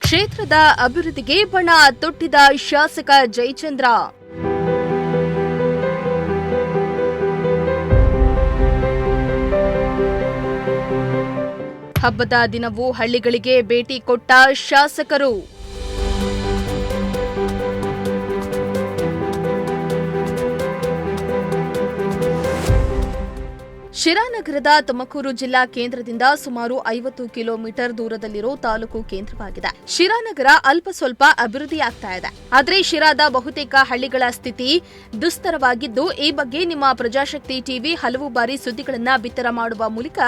ಕ್ಷೇತ್ರದ ಅಭಿವೃದ್ಧಿಗೆ ಬಣ ತೊಟ್ಟಿದ ಶಾಸಕ ಜಯಚಂದ್ರ. ಹಬ್ಬದ ದಿನವೂ ಹಳ್ಳಿಗಳಿಗೆ ಭೇಟಿ ಕೊಟ್ಟ ಶಾಸಕರು. ಶಿರಾನಗರದ ತುಮಕೂರು ಜಿಲ್ಲಾ ಕೇಂದ್ರದಿಂದ ಸುಮಾರು 50 ಕಿಲೋಮೀಟರ್ ದೂರದಲ್ಲಿರೋ ತಾಲೂಕು ಕೇಂದ್ರವಾಗಿದೆ. ಶಿರಾನಗರ ಅಲ್ಪ ಸ್ವಲ್ಪ ಅಭಿವೃದ್ಧಿಯಾಗ್ತಾ ಇದೆ. ಆದರೆ ಶಿರಾದ ಬಹುತೇಕ ಹಳ್ಳಿಗಳ ಸ್ಥಿತಿ ದುಸ್ತರವಾಗಿದ್ದು, ಈ ಬಗ್ಗೆ ನಿಮ್ಮ ಪ್ರಜಾಶಕ್ತಿ ಟಿವಿ ಹಲವು ಬಾರಿ ಸುದ್ದಿಗಳನ್ನ ಬಿತ್ತರ ಮಾಡುವ ಮೂಲಕ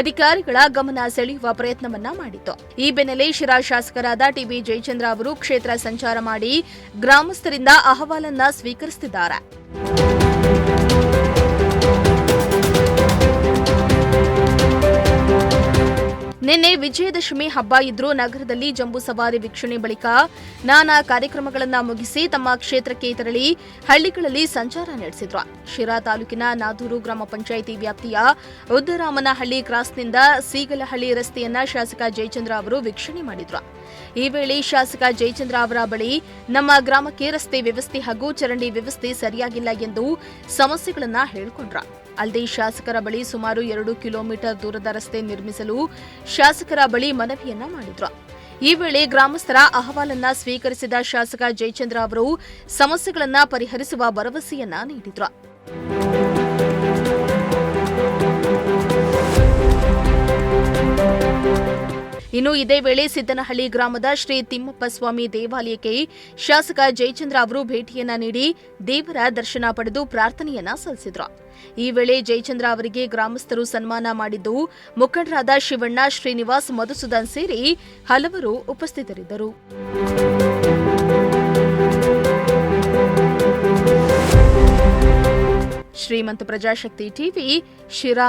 ಅಧಿಕಾರಿಗಳ ಗಮನ ಸೆಳೆಯುವ ಪ್ರಯತ್ನವನ್ನ ಮಾಡಿತ್ತು. ಈ ಬೆನ್ನಲ್ಲೇ ಶಿರಾ ಶಾಸಕರಾದ ಟಿಬಿ ಜಯಚಂದ್ರ ಅವರು ಕ್ಷೇತ್ರ ಸಂಚಾರ ಮಾಡಿ ಗ್ರಾಮಸ್ಥರಿಂದ ಅಹವಾಲನ್ನ ಸ್ವೀಕರಿಸುತ್ತಿದ್ದಾರೆ. ನಿನ್ನೆ ವಿಜಯದಶಮಿ ಹಬ್ಬ ಇದ್ರೂ ನಗರದಲ್ಲಿ ಜಂಬೂ ಸವಾರಿ ವೀಕ್ಷಣೆ ಬಳಿಕ ನಾನಾ ಕಾರ್ಯಕ್ರಮಗಳನ್ನು ಮುಗಿಸಿ ತಮ್ಮ ಕ್ಷೇತ್ರಕ್ಕೆ ತೆರಳಿ ಹಳ್ಳಿಗಳಲ್ಲಿ ಸಂಚಾರ ನಡೆಸಿದ್ರು. ಶಿರಾ ತಾಲೂಕಿನ ನಾದೂರು ಗ್ರಾಮ ಪಂಚಾಯಿತಿ ವ್ಯಾಪ್ತಿಯ ಉದ್ದರಾಮನಹಳ್ಳಿ ಕ್ರಾಸ್ನಿಂದ ಸೀಗಲಹಳ್ಳಿ ರಸ್ತೆಯನ್ನ ಶಾಸಕ ಜಯಚಂದ್ರ ಅವರು ವೀಕ್ಷಣೆ ಮಾಡಿದ್ರು. ಈ ವೇಳೆ ಶಾಸಕ ಜಯಚಂದ್ರ ಅವರ ಬಳಿ ನಮ್ಮ ಗ್ರಾಮಕ್ಕೆ ರಸ್ತೆ ವ್ಯವಸ್ಥೆ ಹಾಗೂ ಚರಂಡಿ ವ್ಯವಸ್ಥೆ ಸರಿಯಾಗಿಲ್ಲ ಎಂದು ಸಮಸ್ಯೆಗಳನ್ನ ಹೇಳಿಕೊಂಡ್ರ. ಅಲ್ಲದೆ ಶಾಸಕರ ಬಳಿ ಸುಮಾರು 2 ಕಿಲೋಮೀಟರ್ ದೂರದ ರಸ್ತೆ ನಿರ್ಮಿಸಲು ಶಾಸಕರ ಬಳಿ ಮನವಿಯನ್ನ ಮಾಡಿದ್ರು. ಈ ವೇಳೆ ಗ್ರಾಮಸ್ಥರ ಅಹವಾಲನ್ನ ಸ್ವೀಕರಿಸಿದ ಶಾಸಕ ಜಯಚಂದ್ರ ಅವರು ಸಮಸ್ಯೆಗಳನ್ನ ಪರಿಹರಿಸುವ ಭರವಸೆಯನ್ನ ನೀಡಿದ್ರು. ಇನ್ನು ಇದೇ ವೇಳೆ ಸಿದ್ದನಹಳ್ಳಿ ಗ್ರಾಮದ ಶ್ರೀ ತಿಮ್ಮಪ್ಪ ಸ್ವಾಮಿ ದೇವಾಲಯಕ್ಕೆ ಶಾಸಕ ಜಯಚಂದ್ರ ಅವರು ಭೇಟಿಯನ್ನ ನೀಡಿ ದೇವರ ದರ್ಶನ ಪಡೆದು ಪ್ರಾರ್ಥನೆಯನ್ನ ಸಲ್ಲಿಸಿದ್ರು. ಈ ವೇಳೆ ಜಯಚಂದ್ರ ಅವರಿಗೆ ಗ್ರಾಮಸ್ಥರು ಸನ್ಮಾನ ಮಾಡಿದ್ದು, ಮುಖಂಡರಾದ ಶಿವಣ್ಣ, ಶ್ರೀನಿವಾಸ್, ಮಧುಸೂದನ್ ಸೇರಿ ಹಲವರು ಉಪಸ್ಥಿತರಿದ್ದರು. ಶ್ರೀಮಂತ ಪ್ರಜಾಶಕ್ತಿ ಟಿವಿ, ಶಿರಾ.